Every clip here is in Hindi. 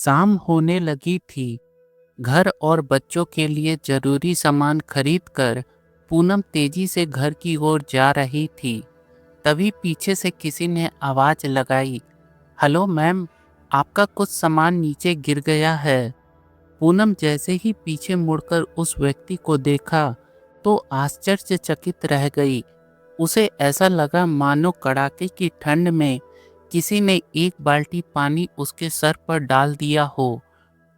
शाम होने लगी थी। घर और बच्चों के लिए जरूरी सामान खरीद कर पूनम तेजी से घर की ओर जा रही थी। तभी पीछे से किसी ने आवाज लगाई, हेलो मैम, आपका कुछ सामान नीचे गिर गया है। पूनम जैसे ही पीछे मुड़कर उस व्यक्ति को देखा तो आश्चर्यचकित रह गई। उसे ऐसा लगा मानो कड़ाके की ठंड में किसी ने एक बाल्टी पानी उसके सर पर डाल दिया हो।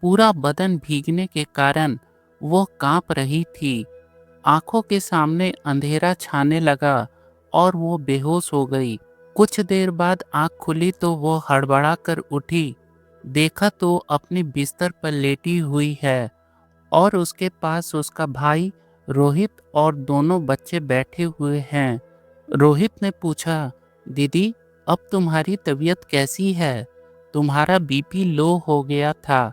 पूरा बदन भीगने के कारण वो कांप रही थी। आंखों के सामने अंधेरा छाने लगा और वो बेहोश हो गई। कुछ देर बाद आंख खुली तो वो हड़बड़ा कर उठी। देखा तो अपने बिस्तर पर लेटी हुई है और उसके पास उसका भाई रोहित और दोनों बच्चे बैठे हुए हैं। रोहित ने पूछा, दीदी, अब तुम्हारी तबीयत कैसी है? तुम्हारा बीपी लो हो गया था।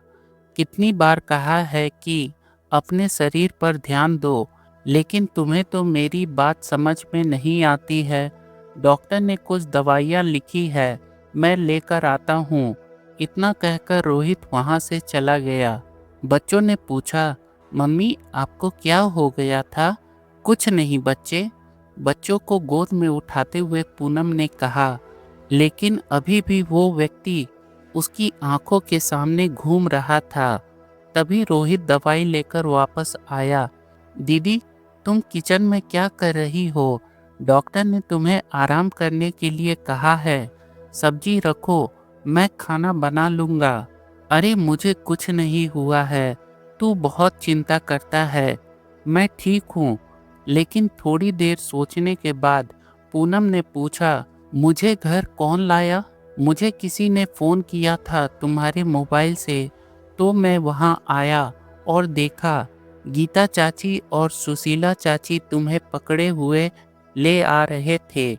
कितनी बार कहा है कि अपने शरीर पर ध्यान दो, लेकिन तुम्हें तो मेरी बात समझ में नहीं आती है। डॉक्टर ने कुछ दवाइयाँ लिखी है, मैं लेकर आता हूँ। इतना कहकर रोहित वहाँ से चला गया। बच्चों ने पूछा, मम्मी आपको क्या हो गया था? कुछ नहीं बच्चे, बच्चों को गोद में उठाते हुए पूनम ने कहा। लेकिन अभी भी वो व्यक्ति उसकी आंखों के सामने घूम रहा था। तभी रोहित दवाई लेकर वापस आया। दीदी, तुम किचन में क्या कर रही हो? डॉक्टर ने तुम्हें आराम करने के लिए कहा है। सब्जी रखो, मैं खाना बना लूँगा। अरे मुझे कुछ नहीं हुआ है, तू बहुत चिंता करता है। मैं ठीक हूँ। लेकिन थोड़ी देर सोचने के बाद पूनम ने पूछा, मुझे घर कौन लाया? मुझे किसी ने फ़ोन किया था तुम्हारे मोबाइल से, तो मैं वहाँ आया और देखा गीता चाची और सुशीला चाची तुम्हें पकड़े हुए ले आ रहे थे।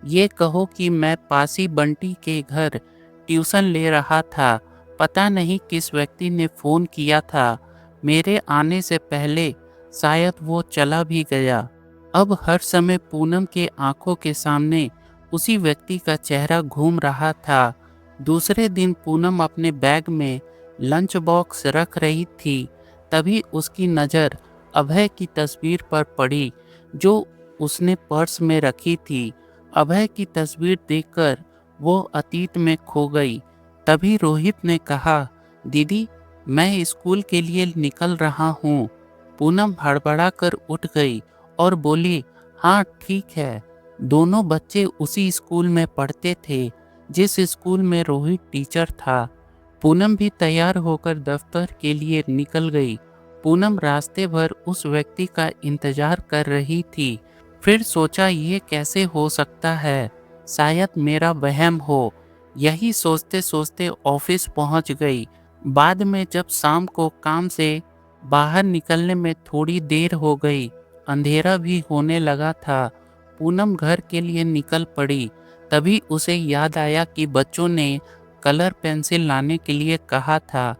ये कहो कि मैं पासी बंटी के घर ट्यूशन ले रहा था। पता नहीं किस व्यक्ति ने फ़ोन किया था। मेरे आने से पहले शायद वो चला भी गया। अब हर समय पूनम के आंखों के सामने उसी व्यक्ति का चेहरा घूम रहा था। दूसरे दिन पूनम अपने बैग में लंच बॉक्स रख रही थी। तभी उसकी नज़र अभय की तस्वीर पर पड़ी जो उसने पर्स में रखी थी। अभय की तस्वीर देखकर वो अतीत में खो गई। तभी रोहित ने कहा, दीदी, मैं स्कूल के लिए निकल रहा हूँ। पूनम हड़बड़ा कर उठ गई और बोली, हाँ ठीक है। दोनों बच्चे उसी स्कूल में पढ़ते थे जिस स्कूल में रोहित टीचर था। पूनम भी तैयार होकर दफ्तर के लिए निकल गई। पूनम रास्ते भर उस व्यक्ति का इंतजार कर रही थी। फिर सोचा, ये कैसे हो सकता है? शायद मेरा वहम हो। यही सोचते सोचते ऑफिस पहुंच गई। बाद में जब शाम को काम से बाहर निकलने में थोड़ी देर हो गई, अंधेरा भी होने लगा था। पूनम घर के लिए निकल पड़ी। तभी उसे याद आया कि बच्चों ने कलर पेंसिल लाने के लिए कहा था।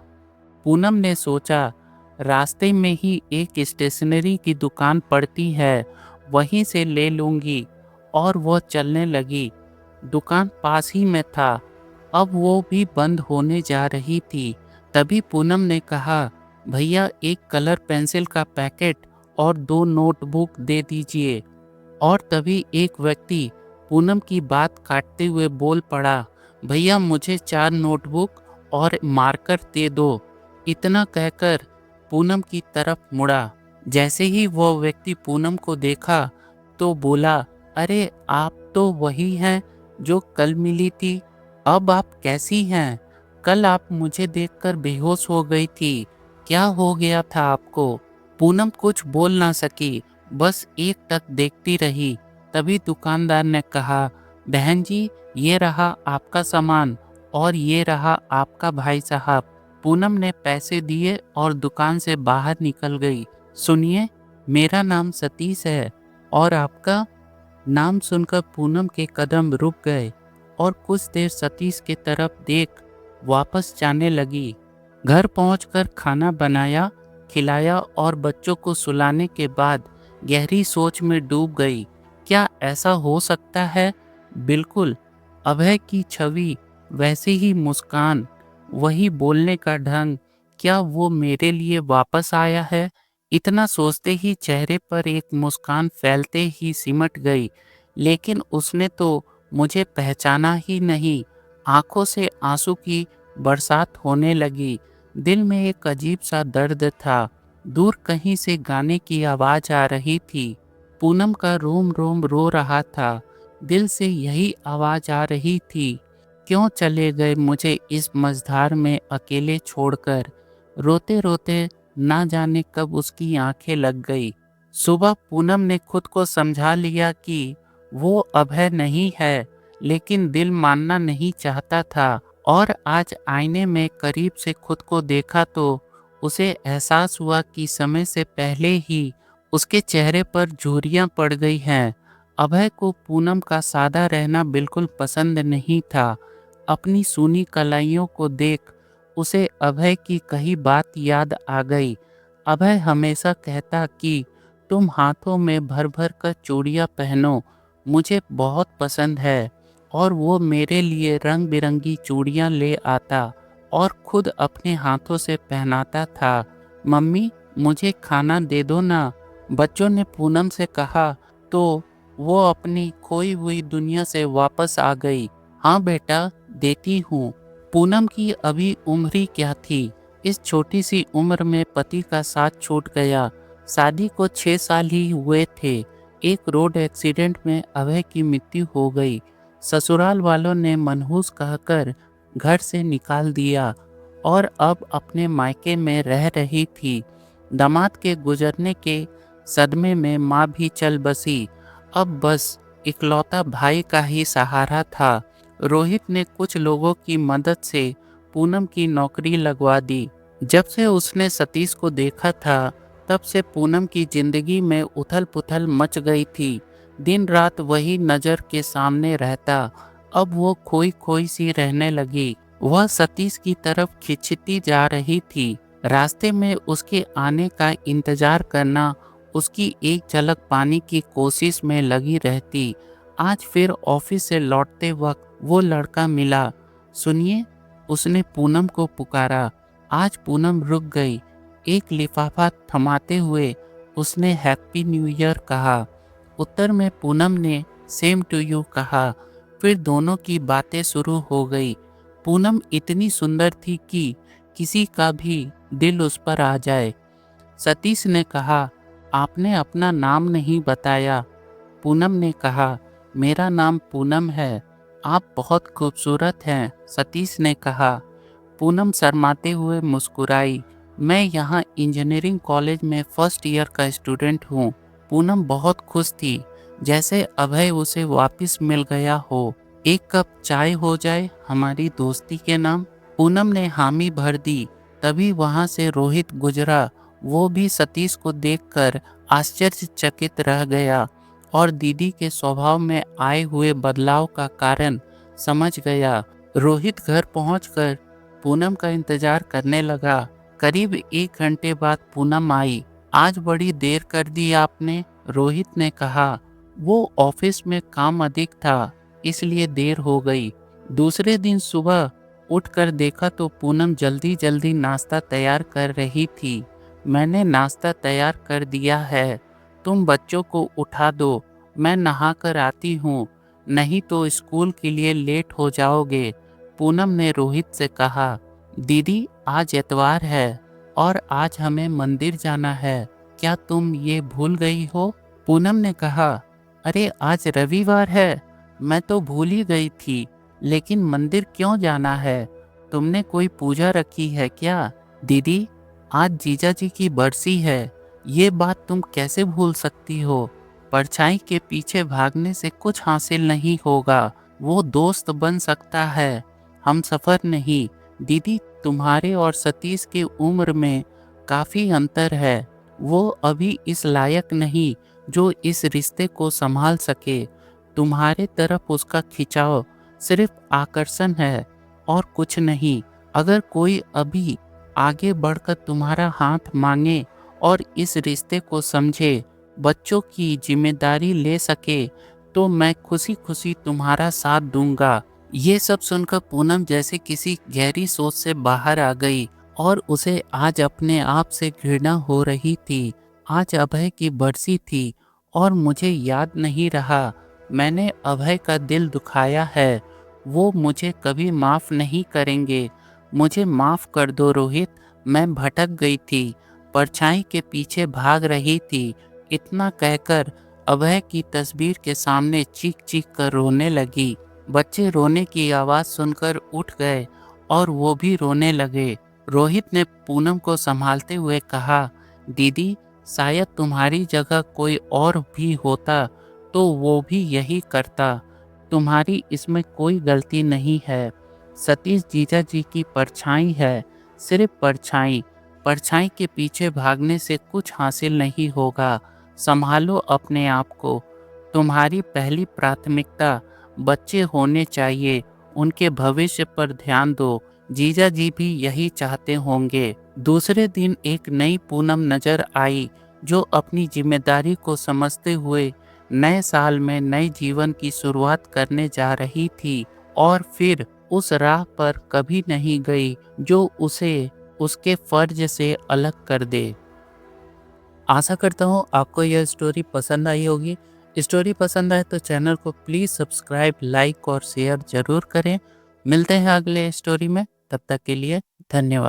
पूनम ने सोचा, रास्ते में ही एक स्टेशनरी की दुकान पड़ती है, वहीं से ले लूँगी, और वो चलने लगी। दुकान पास ही में था। अब वो भी बंद होने जा रही थी। तभी पूनम ने कहा, भैया एक कलर पेंसिल का पैकेट और 2 नोटबुक दे दीजिए। और तभी एक व्यक्ति पूनम की बात काटते हुए बोल पड़ा, भैया मुझे 4 नोटबुक और मार्कर दे दो। इतना कहकर पूनम की तरफ मुड़ा। जैसे ही वो व्यक्ति पूनम को देखा तो बोला, अरे आप तो वही हैं जो कल मिली थी। अब आप कैसी हैं? कल आप मुझे देखकर बेहोश हो गई थी। क्या हो गया था आपको? पूनम कुछ बोल ना सकी, बस एकटक देखती रही। तभी दुकानदार ने कहा, बहन जी, ये रहा आपका सामान और ये रहा आपका भाई साहब। पूनम ने पैसे दिए और दुकान से बाहर निकल गई। सुनिए, मेरा नाम सतीश है। और आपका? नाम सुनकर पूनम के कदम रुक गए और कुछ देर सतीश की तरफ देख वापस जाने लगी। घर पहुंचकर खाना बनाया, खिलाया और बच्चों को सुलाने के बाद गहरी सोच में डूब गई। क्या ऐसा हो सकता है? बिल्कुल, अभय की छवि, वैसी ही मुस्कान, वही बोलने का ढंग, क्या वो मेरे लिए वापस आया है? इतना सोचते ही चेहरे पर एक मुस्कान फैलते ही सिमट गई, लेकिन उसने तो मुझे पहचाना ही नहीं। आंखों से आंसू की बरसात होने लगी। दिल में एक अजीब सा दर्द था। दूर कहीं से गाने की आवाज आ रही थी। पूनम का रोम रोम रो रहा था। दिल से यही आवाज आ रही थी, क्यों चले गए मुझे इस मझधार में अकेले छोड़कर। रोते रोते ना जाने कब उसकी आंखें लग गई। सुबह पूनम ने खुद को समझा लिया कि वो अभय नहीं है, लेकिन दिल मानना नहीं चाहता था। और आज आईने में करीब से खुद को देखा तो उसे एहसास हुआ कि समय से पहले ही उसके चेहरे पर झुर्रियां पड़ गई हैं। अभय को पूनम का सादा रहना बिल्कुल पसंद नहीं था। अपनी सूनी कलाइयों को देख उसे अभय की कही बात याद आ गई। अभय हमेशा कहता कि तुम हाथों में भर भर कर चूड़ियाँ पहनो, मुझे बहुत पसंद है। और वो मेरे लिए रंग बिरंगी चूड़ियाँ ले आता और खुद अपने हाथों से पहनाता था। मम्मी, मुझे खाना दे दो ना, बच्चों ने पूनम से कहा तो वो अपनी खोई हुई दुनिया से वापस आ गई। हाँ बेटा, देती हूँ। पूनम की अभी उम्र ही क्या थी। इस छोटी सी उम्र में पति का साथ छूट गया। शादी को 6 साल ही हुए थे। एक रोड एक्सीडेंट में अभय की मृत्यु हो गई। ससुराल वालों ने मनहूस कहकर घर से निकाल दिया और अब अपने मायके में रह रही थी। दामाद के गुजरने के सदमे में माँ भी चल बसी। अब बस इकलौता भाई का ही सहारा था। रोहित ने कुछ लोगों की मदद से पूनम की नौकरी लगवा दी। जब से उसने सतीश को देखा था, तब से पूनम की जिंदगी में उथल पुथल मच गई थी। दिन रात वही नज़र के सामने रहता। अब वो खोई खोई सी रहने लगी। वह सतीश की तरफ खिंचती जा रही थी। रास्ते में उसके आने का इंतजार करना, उसकी एक झलक पाने की कोशिश में लगी रहती। आज फिर ऑफिस से लौटते वक्त वो लड़का मिला। सुनिए, उसने पूनम को पुकारा। आज पूनम रुक गई। एक लिफाफा थमाते हुए उसने हैप्पी न्यू ईयर कहा। उत्तर में पूनम ने सेम टू यू कहा। फिर दोनों की बातें शुरू हो गई। पूनम इतनी सुंदर थी कि किसी का भी दिल उस पर आ जाए। सतीश ने कहा, आपने अपना नाम नहीं बताया। पूनम ने कहा, मेरा नाम पूनम है। आप बहुत खूबसूरत हैं, सतीश ने कहा। पूनम शर्माते हुए मुस्कुराई। मैं यहाँ इंजीनियरिंग कॉलेज में फर्स्ट ईयर का स्टूडेंट हूँ। पूनम बहुत खुश थी, जैसे अभय उसे वापस मिल गया हो। एक कप चाय हो जाए हमारी दोस्ती के नाम। पूनम ने हामी भर दी। तभी वहाँ से रोहित गुजरा। वो भी सतीश को देखकर आश्चर्यचकित रह गया और दीदी के स्वभाव में आए हुए बदलाव का कारण समझ गया। रोहित घर पहुंचकर पूनम का इंतजार करने लगा। करीब 1 घंटे बाद पूनम आई। आज बड़ी देर कर दी आपने, रोहित ने कहा। वो ऑफिस में काम अधिक था, इसलिए देर हो गई। दूसरे दिन सुबह उठकर देखा तो पूनम जल्दी जल्दी नाश्ता तैयार कर रही थी। मैंने नाश्ता तैयार कर दिया है, तुम बच्चों को उठा दो, मैं नहा कर आती हूँ, नहीं तो स्कूल के लिए लेट हो जाओगे। पूनम ने रोहित से कहा। दीदी, आज एतवार है और आज हमें मंदिर जाना है, क्या तुम ये भूल गई हो? पूनम ने कहा, अरे आज रविवार है, मैं तो भूल ही गई थी, लेकिन मंदिर क्यों जाना है? तुमने कोई पूजा रखी है क्या? दीदी, आज जीजा जी की बरसी है, ये बात तुम कैसे भूल सकती हो? परछाई के पीछे भागने से कुछ हासिल नहीं होगा, वो दोस्त बन सकता है, हम सफ़र नहीं। दीदी, तुम्हारे और सतीश की उम्र में काफ़ी अंतर है। वो अभी इस लायक नहीं जो इस रिश्ते को संभाल सके। तुम्हारे तरफ उसका खिंचाव सिर्फ आकर्षण है और कुछ नहीं। अगर कोई अभी आगे बढ़कर तुम्हारा हाथ मांगे और इस रिश्ते को समझे, बच्चों की जिम्मेदारी ले सके, तो मैं खुशी खुशी तुम्हारा साथ दूंगा। ये सब सुनकर पूनम जैसे किसी गहरी सोच से बाहर आ गई और उसे आज अपने आप से घृणा हो रही थी। आज अभय की बरसी थी और मुझे याद नहीं रहा मैंने अभय का दिल दुखाया है। वो मुझे कभी माफ़ नहीं करेंगे। मुझे माफ़ कर दो रोहित, मैं भटक गई थी, परछाई के पीछे भाग रही थी। इतना कहकर अभय की तस्वीर के सामने चीख चीख कर रोने लगी। बच्चे रोने की आवाज़ सुनकर उठ गए और वो भी रोने लगे। रोहित ने पूनम को संभालते हुए कहा, दीदी, शायद तुम्हारी जगह कोई और भी होता तो वो भी यही करता। तुम्हारी इसमें कोई गलती नहीं है। सतीश जीजा जी की परछाई है, सिर्फ परछाई। परछाई के पीछे भागने से कुछ हासिल नहीं होगा। संभालो अपने आप को। तुम्हारी पहली प्राथमिकता बच्चे होने चाहिए, उनके भविष्य पर ध्यान दो। जीजा जी भी यही चाहते होंगे। दूसरे दिन एक नई पूनम नजर आई जो अपनी जिम्मेदारी को समझते हुए नए साल में नए जीवन की शुरुआत करने जा रही थी और फिर उस राह पर कभी नहीं गई जो उसे उसके फर्ज से अलग कर दे। आशा करता हूँ आपको यह स्टोरी पसंद आई होगी। स्टोरी पसंद आए तो चैनल को प्लीज़ सब्सक्राइब, लाइक और शेयर ज़रूर करें। मिलते हैं अगले स्टोरी में, तब तक के लिए धन्यवाद।